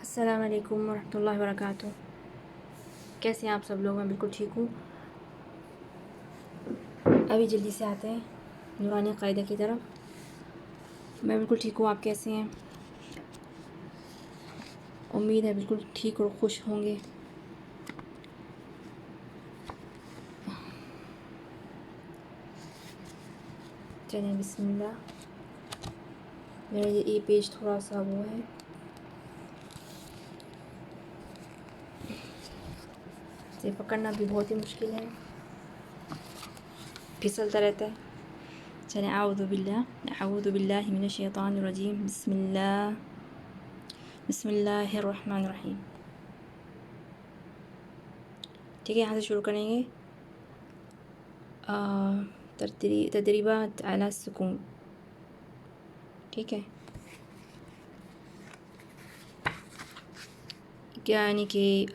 السلام علیکم ورحمۃ اللہ وبرکاتہ. کیسے ہیں آپ سب لوگ؟ میں بالکل ٹھیک ہوں. ابھی جلدی سے آتے ہیں نورانی قاعدہ کی طرف. میں بالکل ٹھیک ہوں. آپ کیسے ہیں؟ امید ہے بالکل ٹھیک اور خوش ہوں گے. چلیں بسم اللہ. میرا یہ پیج تھوڑا سا وہ ہے، اسے پکڑنا بھی بہت ہی مشکل ہے، پھسلتا رہتا ہے. چلیں اعوذ باللہ من الشیطان الرجیم. بسم اللہ الرحمن الرحیم. ٹھیک ہے، یہاں سے شروع کریں گے. تدریبات علی السکون. ٹھیک ہے، کیا یعنی کہ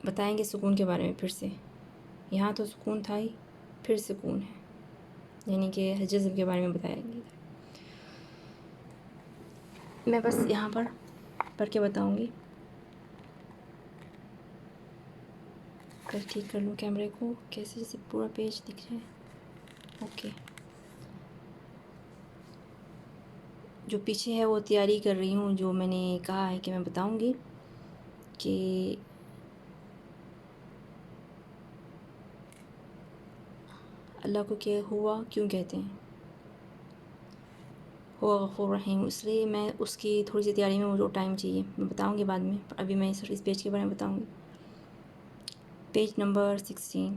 بتائیں گے سکون کے بارے میں پھر سے. یہاں تو سکون تھا ہی، پھر سکون ہے، یعنی کہ جذب کے بارے میں بتائیں گے. میں بس یہاں پر پڑھ کے بتاؤں گی. ٹھیک کر لوں کیمرے کو، کیسے جیسے پورا پیج دکھ جائے. اوکے. جو پیچھے ہے وہ تیاری کر رہی ہوں، جو میں نے کہا ہے کہ میں بتاؤں گی کہ اللہ کو کیا ہوا کیوں کہتے ہیں. ہوا غفور رحیم، اس لیے میں اس کی تھوڑی سی تیاری میں مجھے ٹائم چاہیے. میں بتاؤں گی بعد میں، ابھی میں صرف اس پیج کے بارے میں بتاؤں گی. Page number 16.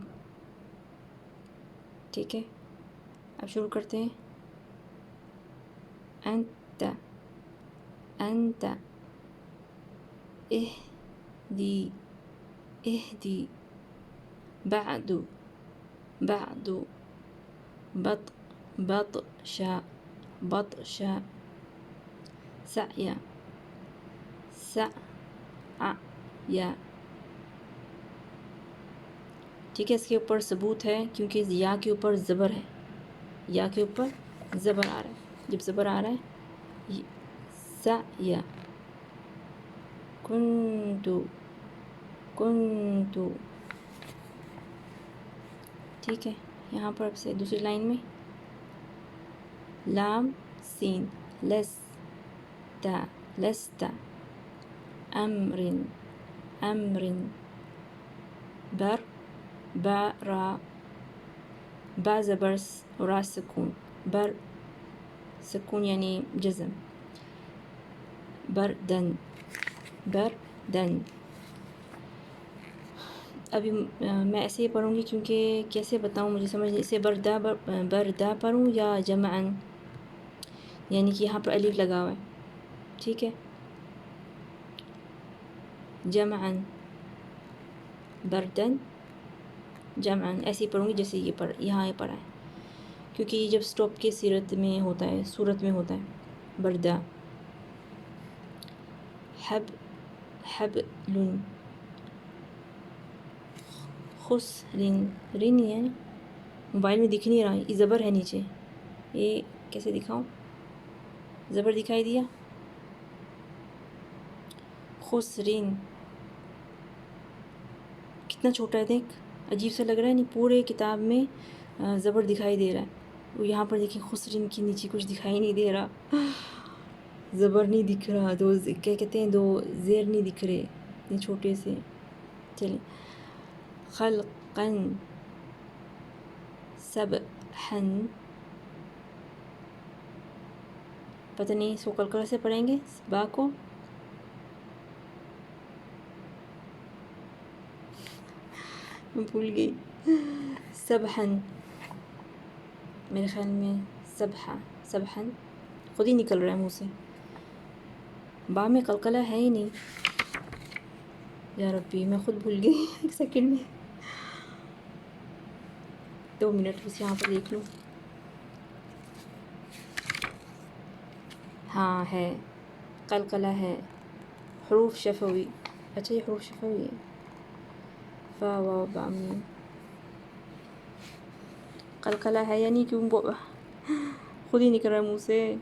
ٹھیک ہے، اب شروع کرتے ہیں. انت اهدي بعد بطش سعي. ٹھیک ہے، اس کے اوپر ثبوت ہے کیونکہ یا کے اوپر زبر ہے. یا کے اوپر زبر آ رہا ہے. جب زبر آ رہا ہے سعی. کنتو. ٹھیک ہے، یہاں پر اب سے دوسری لائن میں لام سین لست امر با زبر را سکون. سکون یعنی جزم. بردن. ابھی میں ایسے ہی پڑھوں گی کیونکہ کیسے بتاؤں مجھے سمجھ نہیں. اسے بردا پڑھوں یا جمعن، یعنی کہ یہاں پر الف لگا ہوا ہے. ٹھیک ہے، جمعن بردن جمعن ایسے ہی پڑھوں گی جیسے یہاں یہ پڑھا ہے، کیونکہ یہ جب سٹاپ کی صورت میں ہوتا ہے. بردا. حبل. خسرن. رن ہے نا، موبائل میں دکھ نہیں رہا، یہ زبر ہے نیچے. یہ کیسے دکھاؤں؟ زبر دکھائی دیا. خسرین کتنا چھوٹا ہے، دیکھ عجیب سا لگ رہا ہے. نہیں، پورے کتاب میں زبر دکھائی دے رہا ہے. وہ یہاں پر دیکھیں خسرین کے نیچے کچھ دکھائی نہیں دے رہا، زبر نہیں دکھ رہا. کیا کہتے ہیں، دو زیر نہیں دکھ رہے اتنے چھوٹے سے. چلیں. خلقن سبحن. پتہ نہیں اس کو کلکلہ سے پڑھیں گے با کو. میں بھول گئی. سبحن میرے خیال میں سبحن خود ہی نکل رہا ہے منہ سے. با میں قلقلہ ہے ہی نہیں. یا ربی میں خود بھول گئی. ایک سیکنڈ میں، 2 منٹ بس یہاں پر دیکھ لوں. ہاں ہے، قلقلہ ہے. حروف شفوی. اچھا یہ حروف شفوی ہے. فا واو با میم. قلقلہ ہے یعنی کیوں خود ہی نکل رہا ہے منہ سے.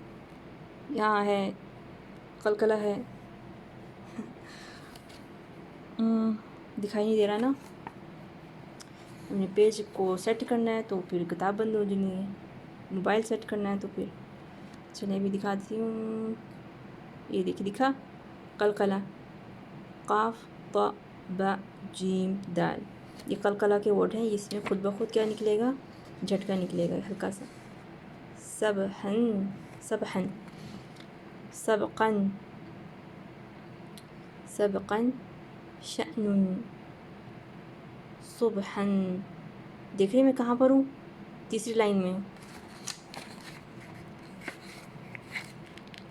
یہاں ہے قلقلہ ہے. دکھائی نہیں دے رہا نا. ہم نے پیج کو سیٹ کرنا ہے تو پھر کتاب بند ہو جانی ہے. موبائل سیٹ کرنا ہے تو پھر چلے ابھی دکھاتی ہوں. یہ دیکھیے دکھا قلقلہ قاف طا با جیم دال. یہ قلقلہ کے ورڈ ہیں. اس میں خود بخود کیا نکلے گا؟ جھٹکا نکلے گا ہلکا سا. سبحن سبحن سبقن سبقن شأن صبحن. دیکھ رہے میں کہاں پر ہوں؟ تیسری لائن میں.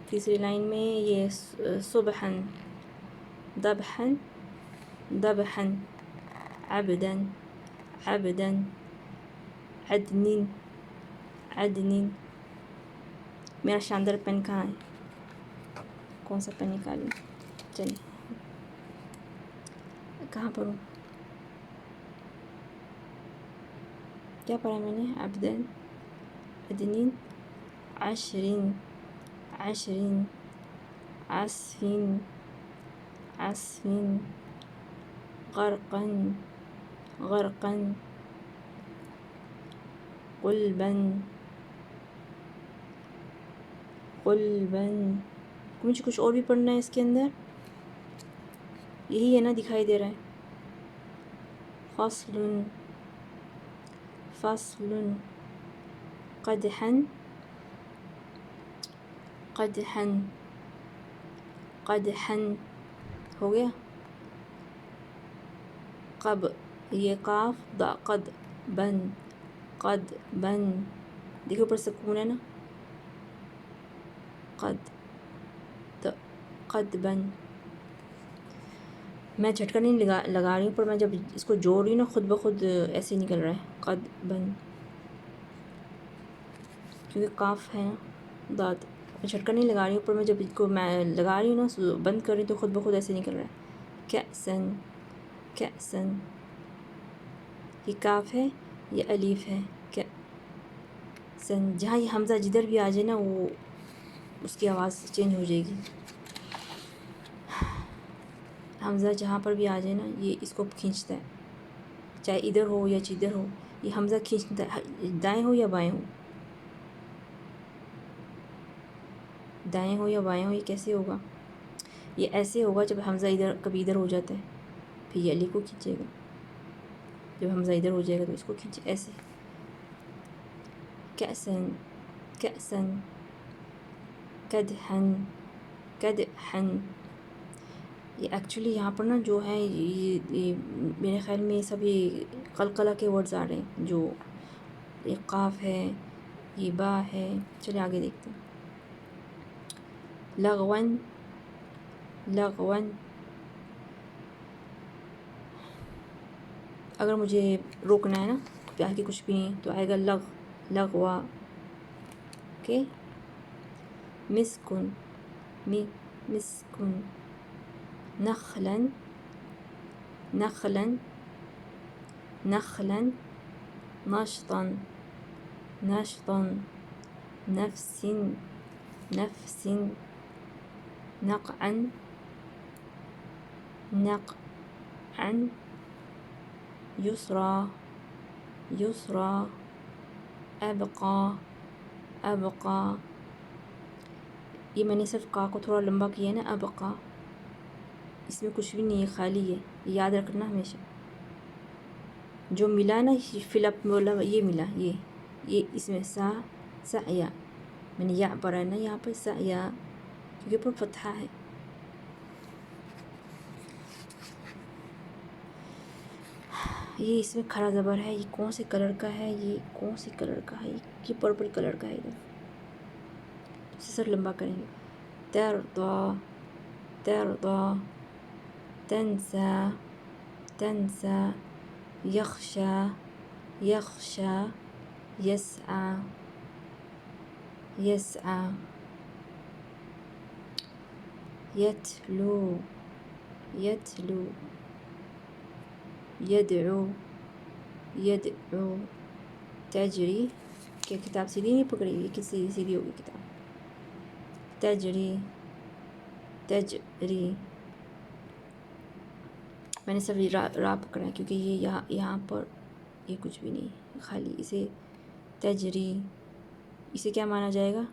تیسری لائن میں یہ صبحن ذبحن ذبحن عبدن عبدن عدن عدن. میرا شاندار پین کہاں ہے؟ کون سا پین نکالوں؟ چلیے کہاں پر ہوں؟ کیا پڑھا میں نے؟ عبدن عدن عشرین عشرین عصفین عصفین غرقن غرقن قلبن قلبن. مجھے کچھ اور بھی پڑھنا ہے اس کے اندر. یہی ہے نا دکھائی دے رہا ہے. فصل فصل قدحن قدحن قدحن ہو گیا. قب یہ قاف دا قد بن قد بن. دیکھو اوپر سکون ہے نا. قد بن. میں جھٹکا نہیں لگا رہی ہوں پر میں جب اس کو جوڑ رہی ہوں نا خود بخود ایسے نکل رہا ہے. قد بن کیونکہ قاف ہے نا داد. میں جھٹکا نہیں لگا رہی ہوں پر میں جب اس کو میں لگا رہی ہوں نا بند کر رہی ہوں تو خود بخود ایسے نکل رہا ہے. کأسن کأسن. یہ کاف ہے یہ الف ہے. کأسن. جہاں یہ حمزہ جدھر بھی آ جائے نا وہ اس کی آواز چینج ہو جائے گی. حمزہ جہاں پر بھی آ جائے نا یہ اس کو کھینچتا ہے. چاہے ادھر ہو یا جدھر ہو یہ حمزہ کھینچتا ہے. دائیں ہو یا بائیں ہو دائیں ہو یا بائیں ہو. یہ کیسے ہوگا؟ یہ ایسے ہوگا جب حمزہ ادھر کبھی ادھر ہو جاتا ہے پھر یہ علی کو کھینچے گا. جب حمزہ ادھر ہو جائے گا تو اس کو کھینچے ایسے. کأسن کأسن قدحن قدحن. یہ ایکچولی یہاں پر نا جو ہے یہ میرے خیال میں سب یہ قلقلہ کے ورڈز آ رہے ہیں. جو یہ قاف ہے یہ با ہے. چلے آگے دیکھتے ہیں. لغون لغون. اگر مجھے روکنا ہے نا پیار کے کچھ بھی نہیں تو آئے گا لغوا. اوکے. مسکن مسکن نخلاً نخلاً نخلاً نشطاً نشطاً نفس نفس نقعاً نقعاً يسرى يسرى أبقى أبقى. یہ میں نے صرف کا کو تھوڑا لمبا کیا ہے نا. ابقا اس میں کچھ بھی نہیں ہے خالی ہے. یاد رکھنا ہمیشہ جو ملا نا فل اپ بولا یہ ملا یہ اس میں سعیا. میں نے یا پڑھا ہے نا یہاں پر سعیا کیونکہ پر فتحہ ہے. یہ اس میں کھڑا زبر ہے. یہ کون سے کلر کا ہے؟ یہ کون سے کلر کا ہے؟ یہ پرپل کلر کا ہے. ادھر سر لمبا کریں گے. ترضى ترضى تنسى تنسى يخشى يخشى يسعى يسعى يتلو يتلو يدعو يدعو. تجری. کیا کتاب سیدھی نہیں پکڑی؟ یہ کس سیدھی ہوگی کتاب؟ تجری تجری، میں نے صرف را پکڑا ہے کیونکہ یہ یہاں پر یہ کچھ بھی نہیں خالی. اسے تجری، اسے کیا مانا جائے گا؟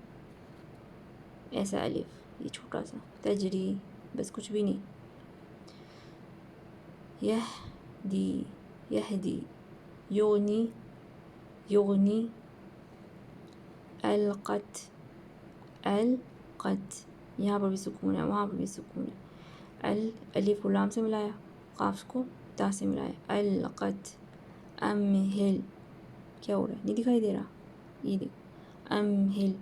ایسا الف یہ چھوٹا سا تجری، بس کچھ بھی نہیں. یہدی، یہدی، یغنی، یغنی، القت، القت، یہاں پر بھی سکون ہے وہاں پر بھی سکون ہے. الف کو لام سے ملایا، قاف کو تا سے ملایا. القت، امہل، کیا ہو رہا ہے؟ نہیں دکھائی دے رہا؟ یہ دیکھو امہل.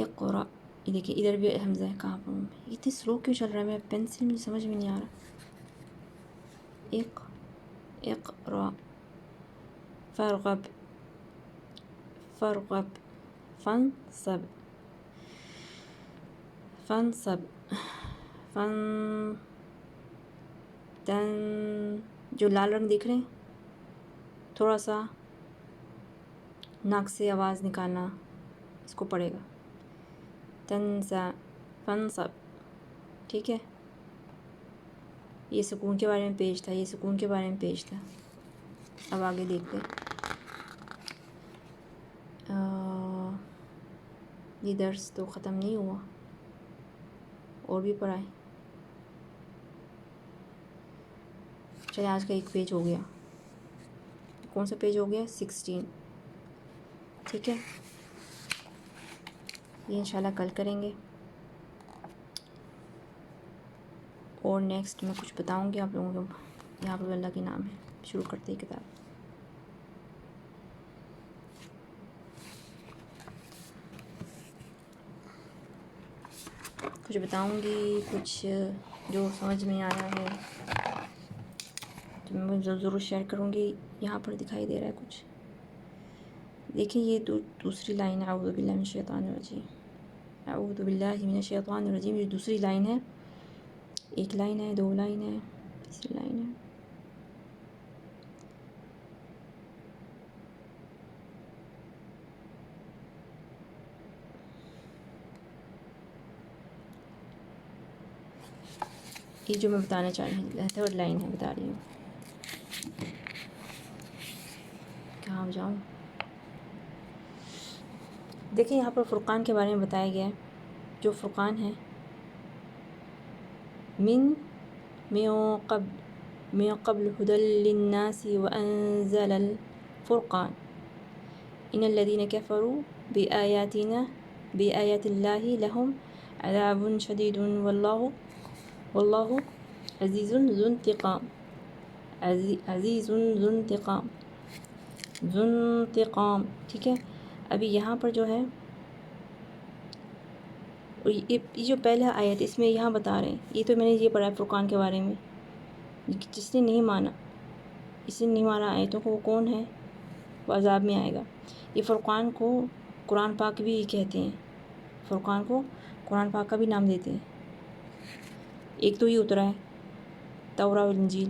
اقرا، یہ دیکھیں ادھر بھی حمزہ ہے. کہاں پر اتنی سلو کیوں چل رہا ہے؟ میرا پینسل مجھے سمجھ میں نہیں آ رہا. اقرا، فرغب، فرغب، فنصب، فنصب، جو لال رنگ دیکھ رہے ہیں تھوڑا سا ناک سے آواز نکالنا اس کو پڑے گا. تنسا، فنصب، ٹھیک ہے. یہ سکون کے بارے میں پیج تھا، یہ سکون کے بارے میں پیج تھا. اب آگے دیکھتے ہیں. یہ درس تو ختم نہیں ہوا، اور بھی پڑھائیں. چلے آج کا ایک پیج ہو گیا. کون سا پیج ہو گیا؟ 16. ٹھیک ہے، یہ انشاءاللہ کل کریں گے. اور نیکسٹ میں کچھ بتاؤں گی آپ لوگوں کو. یہاں پر اللہ کے نام ہے. شروع کرتے ہیں کتاب. کچھ بتاؤں گی، کچھ جو سمجھ میں آیا ہے تو میں ضرور شیئر کروں گی. یہاں پر دکھائی دے رہا ہے کچھ، دیکھیں یہ دوسری لائن ہے. اعوذ باللہ من الشیطان الرجیم، اعوذ باللہ من الشیطان الرجیم. یہ دوسری لائن ہے. ایک لائن ہے، دو لائن ہے، تیسری لائن ہے. یہ جو میں بتانا چاہ رہی ہوں تھرڈ لائن ہے، بتا رہی ہوں. کہاں جاؤں؟ دیکھیں یہاں پر فرقان کے بارے میں بتایا گیا ہے. جو فرقان ہے من قبل هدى للناس وأنزل الفرقان إن الذين كفروا بآيات الله لهم عذاب شديد والله عزيز ذو انتقام. عزیز ذو انتقام، ذو انتقام. ٹھیک ہے. ابھی یہاں پر جو ہے یہ جو پہلا آیت اس میں یہاں بتا رہے ہیں، یہ تو میں نے یہ پڑھا ہے فرقان کے بارے میں. جس نے نہیں مانا، اس نے نہیں مانا آیتوں کو، وہ کون ہے؟ وہ عذاب میں آئے گا. یہ فرقان کو قرآن پاک بھی کہتے ہیں. فرقان کو قرآن پاک کا بھی نام دیتے ہیں. ایک تو یہ اترا ہے توراہ و انجیل،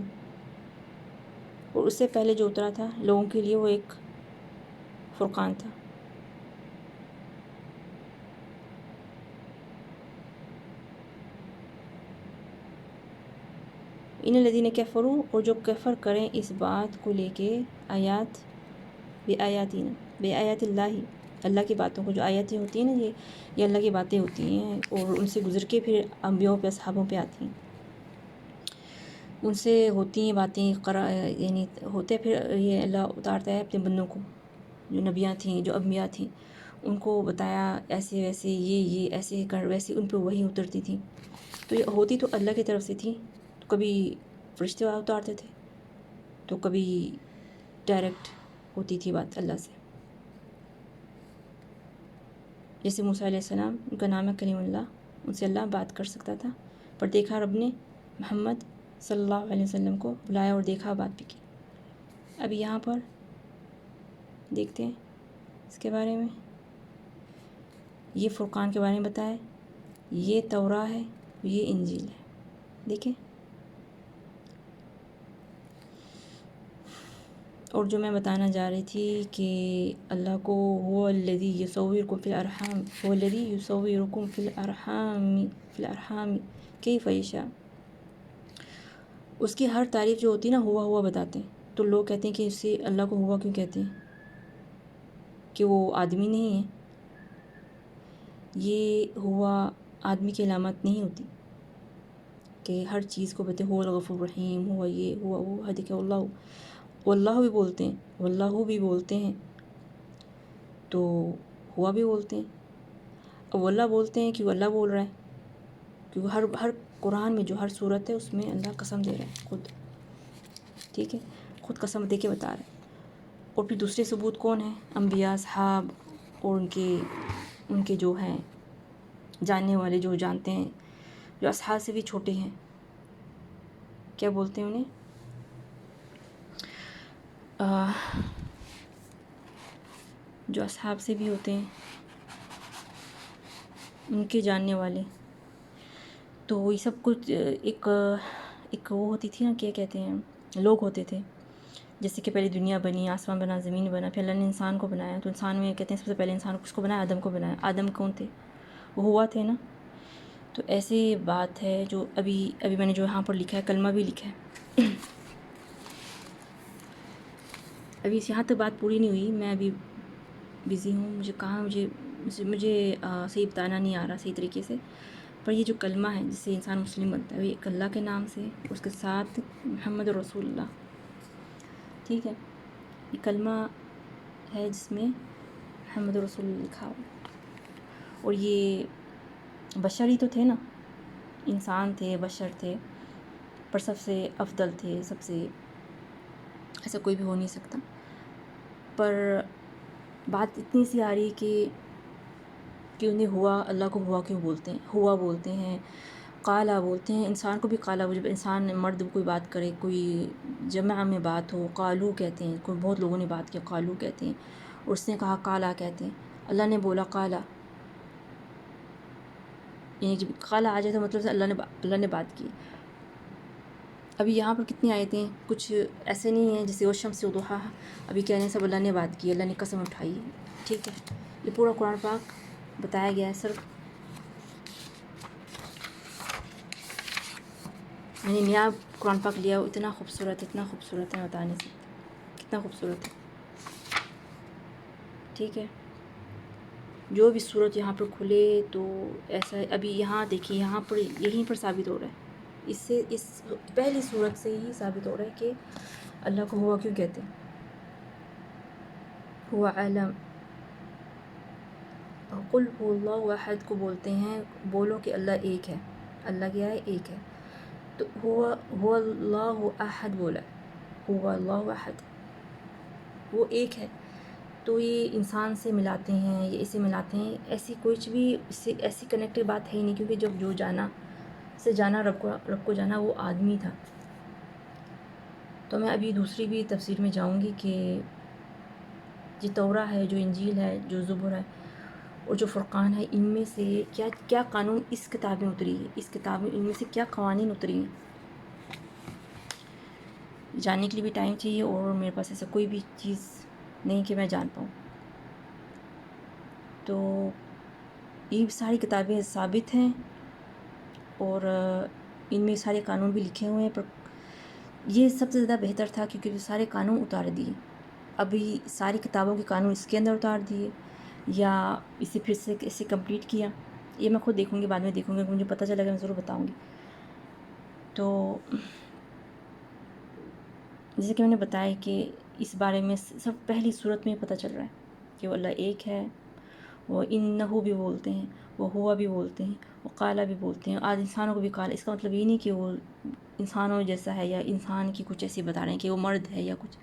اور اس سے پہلے جو اترا تھا لوگوں کے لیے وہ ایک فرقان تھا. ان الذین کفروا، اور جو کفر کریں اس بات کو لے کے، آیات بے آیات اللہ، اللہ کی باتوں کو. جو آیاتیں ہوتی ہیں نا یہ اللہ کی باتیں ہوتی ہیں، اور ان سے گزر کے پھر انبیاءوں پہ اصحابوں پہ آتی ہیں. ان سے ہوتی ہیں باتیں یعنی ہوتے پھر یہ اللہ اتارتا ہے اپنے بندوں کو. جو نبیاں تھیں، جو انبیاء تھیں، ان کو بتایا ایسے ویسے، یہ ایسے کر ویسے، ان پہ وہی اترتی تھی. تو یہ ہوتی تو اللہ کی طرف سے تھی. کبھی فرشتے اتارتے تھے تو کبھی ڈائریکٹ ہوتی تھی بات اللہ سے. جیسے موسیٰ علیہ السلام، ان کا نام ہے کلیم اللہ، ان سے اللہ بات کر سکتا تھا، پر دیکھا رب نے محمد صلی اللہ علیہ وسلم کو بلایا اور دیکھا بات بھی کی. اب یہاں پر دیکھتے ہیں اس کے بارے میں. یہ فرقان کے بارے میں بتایا، یہ توراہ ہے، یہ انجیل ہے. دیکھیں، اور جو میں بتانا جا رہی تھی کہ اللہ کو هو الذی یصورکم فی الارحام هو الذی یصورکم فی الارحام کیف یشاء، اس کی ہر تعریف جو ہوتی ہے نا ہوا بتاتے ہیں، تو لوگ کہتے ہیں کہ اسے اللہ کو ہوا کیوں کہتے ہیں، کہ وہ آدمی نہیں ہے؟ یہ ہوا آدمی کی علامت نہیں ہوتی کہ ہر چیز کو بتے ہوا الغفور الرحیم، ہوا یہ ہوا وہ، حدیث اللہ واللہ بھی بولتے ہیں، واللہ بھی بولتے ہیں، تو ہوا بھی بولتے ہیں، اور واللہ بولتے ہیں کہ وہ اللہ بول رہا ہے، کیونکہ ہر قرآن میں جو ہر صورت ہے اس میں اللہ قسم دے رہا ہے خود، ٹھیک ہے، خود قسم دے کے بتا رہا ہے۔ اور پھر دوسرے ثبوت کون ہیں؟ انبیاء، اصحاب، اور ان کے جو ہیں جاننے والے جو جانتے ہیں، جو اصحاب سے بھی چھوٹے ہیں، کیا بولتے ہیں انہیں؟ جو اصحاب سے بھی ہوتے ہیں، ان کے جاننے والے، تو یہ سب کچھ ایک وہ ہوتی تھی نا، کیا کہتے ہیں، لوگ ہوتے تھے، جیسے کہ پہلے دنیا بنی، آسمان بنا، زمین بنا، پھر اللہ نے انسان کو بنایا، تو انسان میں کہتے ہیں سب سے پہلے انسان کو کس کو بنایا؟ آدم کو بنایا۔ آدم کون تھے؟ وہ ہوا تھے نا۔ تو ایسی بات ہے جو ابھی میں نے جو یہاں پر لکھا ہے، کلمہ بھی لکھا ہے، ابھی یہاں تک بات پوری نہیں ہوئی، میں ابھی بزی ہوں، مجھے صحیح بتانا نہیں آ رہا صحیح طریقے سے، پر یہ جو کلمہ ہے جس سے انسان مسلم بنتا ہے، ایک اللہ کے نام سے، اس کے ساتھ محمد رسول اللہ، ٹھیک ہے، یہ کلمہ ہے جس میں محمد رسول اللہ لکھا ہوا، اور یہ بشر ہی تو تھے نا، انسان تھے، بشر تھے، پر سب سے افضل تھے، سب سے ایسا کوئی بھی ہو نہیں سکتا۔ پر بات اتنی سی آ رہی کہ انہیں ہوا، اللہ کو ہوا کیوں بولتے ہیں؟ ہوا بولتے ہیں، قالا بولتے ہیں، انسان کو بھی قالا، جب انسان مرد کوئی بات کرے، کوئی جمع میں بات ہو، قالو کہتے ہیں، کوئی بہت لوگوں نے بات کی قالو کہتے ہیں، اور اس نے کہا قالا کہتے ہیں، اللہ نے بولا قالا، یعنی جب قالا آ جائے تو مطلب سے اللہ نے بات کی۔ ابھی یہاں پر کتنی آیتیں ہیں، کچھ ایسے نہیں ہیں جیسے والشمس وضحاہا، ابھی کہہ رہے ہیں سب اللہ نے بات کی، اللہ نے قسم اٹھائی، ٹھیک ہے، یہ پورا قرآن پاک بتایا گیا ہے، صرف میں نے نیا قرآن پاک لیا، اتنا خوبصورت ہے، بتا نہیں سکتی کتنا خوبصورت ہے، ٹھیک ہے، جو بھی صورت یہاں پر کھلے تو ایسا ہے۔ ابھی یہاں دیکھیے، یہاں پر یہیں پر ثابت ہو رہا ہے، اس پہلی صورت سے ہی ثابت ہو رہا ہے کہ اللہ کو ہوا کیوں کہتے ہیں، ہوا علم، قل هو اللہ احد کو بولتے ہیں، بولو کہ اللہ ایک ہے، اللہ کیا ہے؟ ایک ہے، تو ہوا اللہ احد بولا، ہوا اللہ احد، وہ ایک ہے، تو یہ انسان سے ملاتے ہیں، یہ اسے ملاتے ہیں، ایسی کچھ بھی اس سے ایسی کنیکٹیو بات ہے ہی نہیں، کیونکہ جو جانا سے جانا رب کو جانا وہ آدمی تھا۔ تو میں ابھی دوسری بھی تفسیر میں جاؤں گی کہ جو تورا ہے، جو انجیل ہے، جو زبور ہے، اور جو فرقان ہے، ان میں سے کیا قانون اس کتاب میں اتری ہے، اس کتاب میں ان میں سے کیا قوانین اتری ہیں، جاننے کے لیے بھی ٹائم چاہیے، اور میرے پاس ایسا کوئی بھی چیز نہیں کہ میں جان پاؤں۔ تو یہ ساری کتابیں ثابت ہیں، اور ان میں سارے قانون بھی لکھے ہوئے ہیں، پر یہ سب سے زیادہ بہتر تھا کیونکہ وہ سارے قانون اتار دیے، ابھی ساری کتابوں کے قانون اس کے اندر اتار دیے، یا اسے پھر سے اسے کمپلیٹ کیا، یہ میں خود دیکھوں گی، بعد میں دیکھوں گی، اگر مجھے پتہ چلے گا میں ضرور بتاؤں گی۔ تو جیسے کہ میں نے بتایا کہ اس بارے میں سب پہلی صورت میں پتہ چل رہا ہے کہ وہ اللہ ایک ہے، وہ انہو بھی بولتے ہیں، وہ ہوا بھی بولتے ہیں، وہ قالا بھی بولتے ہیں، آج انسانوں کو بھی قالا، اس کا مطلب یہ نہیں کہ وہ انسانوں جیسا ہے، یا انسان کی کچھ ایسی بتا رہے ہیں کہ وہ مرد ہے یا کچھ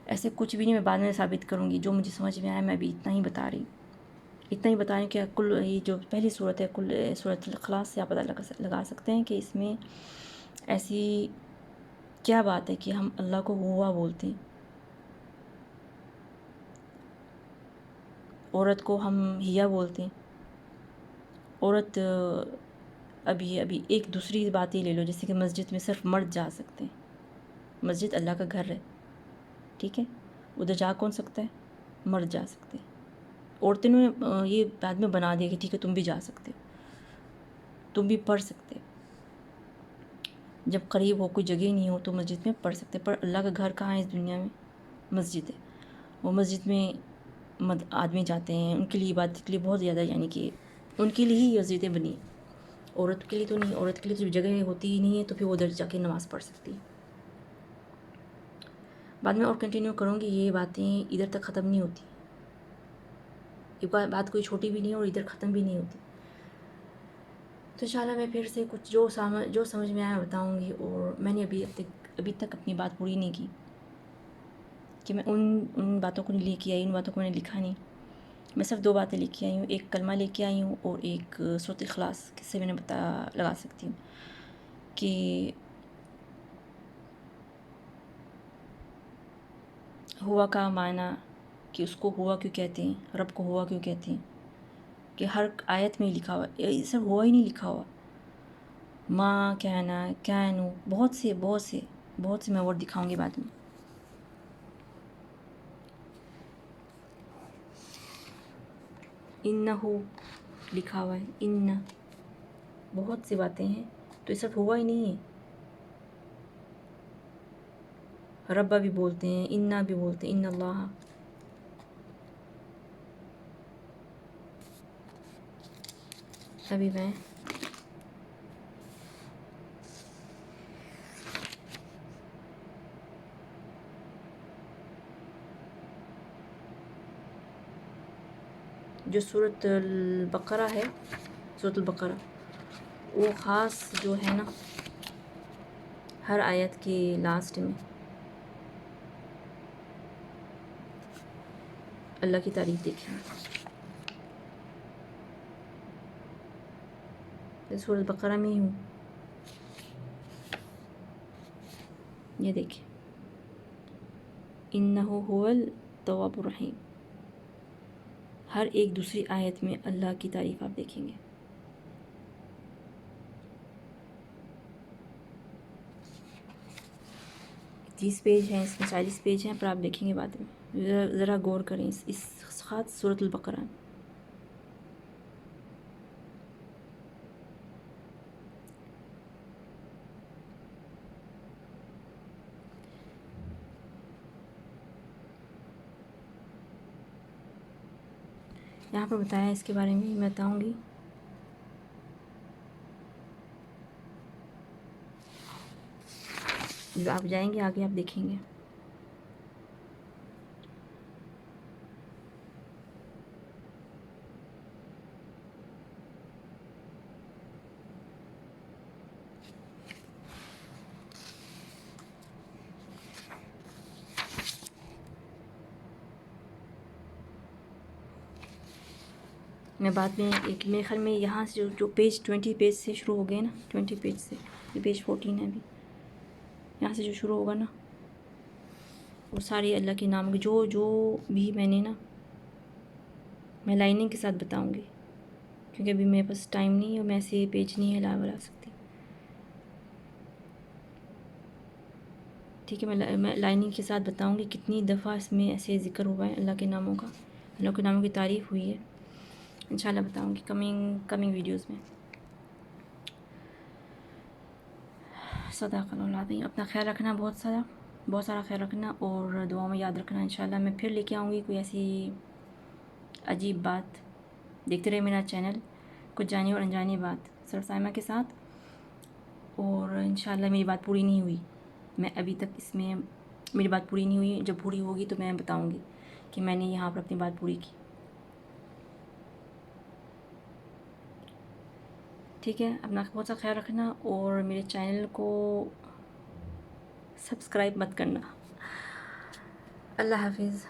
ایسے، کچھ بھی نہیں، میں بعد میں ثابت کروں گی، جو مجھے سمجھ میں آیا میں ابھی اتنا ہی بتا رہی ہوں کہ کل یہ جو پہلی صورت ہے، کل سورۃ الاخلاص سے آپ پتہ لگا سکتے ہیں کہ اس میں ایسی کیا بات ہے کہ ہم اللہ کو ہوا بولتے ہیں، عورت کو ہم ہیا بولتے ہیں، عورت ابھی ایک دوسری بات ہی لے لو، جیسے کہ مسجد میں صرف مرد جا سکتے ہیں، مسجد اللہ کا گھر ہے، ٹھیک ہے، ادھر جا کون سکتا ہے؟ مرد جا سکتے ہیں۔ عورتوں نے یہ بعد میں بنا دیا کہ ٹھیک ہے تم بھی جا سکتے ہو، تم بھی پڑھ سکتے ہو، جب قریب ہو، کوئی جگہ نہیں ہو تو مسجد میں پڑھ سکتے۔ پر اللہ کا گھر کہاں ہے اس دنیا میں؟ مسجد ہے۔ وہ مسجد میں آدمی جاتے ہیں، ان کے لیے عبادت کے لیے بہت زیادہ، یعنی کہ ان کے لیے ہی مسجدیں بنی ہیں، عورت کے لیے تو نہیں۔ عورت کے لیے تو جگہ ہوتی ہی نہیں ہے، تو پھر وہ ادھر جا کے نماز پڑھ سکتی ہے۔ بعد میں اور کنٹینیو کروں گی، یہ باتیں ادھر تک ختم نہیں ہوتی، یہ بات کوئی چھوٹی بھی نہیں ہے اور ادھر ختم بھی نہیں ہوتی۔ تو انشاءاللہ میں پھر سے کچھ جو سمجھ میں آیا بتاؤں گی۔ اور میں نے ابھی تک اپنی بات پوری نہیں کی کہ میں ان باتوں کو نہیں لے کے آئی، ان باتوں کو میں نے لکھا نہیں۔ میں صرف 2 باتیں لے کے آئی ہوں، ایک کلمہ لے کے آئی ہوں اور ایک سورۃ اخلاص سے میں نے لگا سکتی ہوں کہ ہوا کا معنی، کہ اس کو ہوا کیوں کہتے ہیں، رب کو ہوا کیوں کہتے ہیں، کہ ہر آیت میں لکھا ہوا، یہ صرف ہوا ہی نہیں لکھا ہوا، ماں کہنا کینو، بہت سے میں ورڈ دکھاؤں گی بعد میں۔ انہو لکھا ہوا ہے، ان، بہت سی باتیں ہیں، تو یہ صرف ہوا ہی نہیں ہے۔ ربا بھی بولتے ہیں، انا بھی بولتے ہیں، ان اللہ۔ ابھی میں جو سورۃ البقرہ ہے، سورۃ البقرہ، وہ خاص جو ہے نا، ہر آیت کے لاسٹ میں اللہ کی تعریف دیکھیں۔ سورۃ البقرہ میں ہی ہوں، یہ دیکھیں، انہو هو التواب الرحیم، ہر ایک دوسری آیت میں اللہ کی تعریف آپ دیکھیں گے۔ 30 پیج ہیں، اس میں 40 پیج ہیں، پر آپ دیکھیں گے بعد میں، ذرا غور کریں اس خاص سورۃ البقرہ میں۔ یہاں پر بتایا ہے اس کے بارے میں، میں بتاؤں گی۔ جو آپ جائیں گے آگے آپ دیکھیں گے۔ میں بعد میں میرے خیال میں یہاں سے جو پیج 20 پیج سے شروع ہو گئے نا، 20 پیج سے، یہ پیج 14 ہے ابھی، یہاں سے جو شروع ہوگا نا، وہ ساری اللہ کے نام کے جو بھی میں نے نا، میں لائننگ کے ساتھ بتاؤں گی، کیونکہ ابھی میرے پاس ٹائم نہیں ہے اور میں ایسے پیج نہیں ہے لا سکتی۔ ٹھیک ہے، میں لائننگ کے ساتھ بتاؤں گی کتنی دفعہ اس میں ایسے ذکر ہوا ہے اللہ کے ناموں کا، اللہ کے ناموں کی تعریف ہوئی ہے، انشاءاللہ بتاؤں گی کمنگ ویڈیوز میں۔ صدق اللہ العظیم۔ اپنا خیال رکھنا، بہت سارا خیال رکھنا، اور دعاؤں میں یاد رکھنا۔ انشاءاللہ میں پھر لے کے آؤں گی کوئی ایسی عجیب بات۔ دیکھتے رہے میرا چینل، کچھ جانی اور انجانی بات صرف سائمہ کے ساتھ۔ اور انشاءاللہ میری بات پوری نہیں ہوئی، میں ابھی تک اس میں میری بات پوری نہیں ہوئی، جب پوری ہوگی تو میں بتاؤں گی کہ میں نے یہاں پر اپنی بات پوری کی۔ ٹھیک ہے، اپنا بہت سا خیال رکھنا، اور میرے چینل کو سبسکرائب مت کرنا۔ اللہ حافظ۔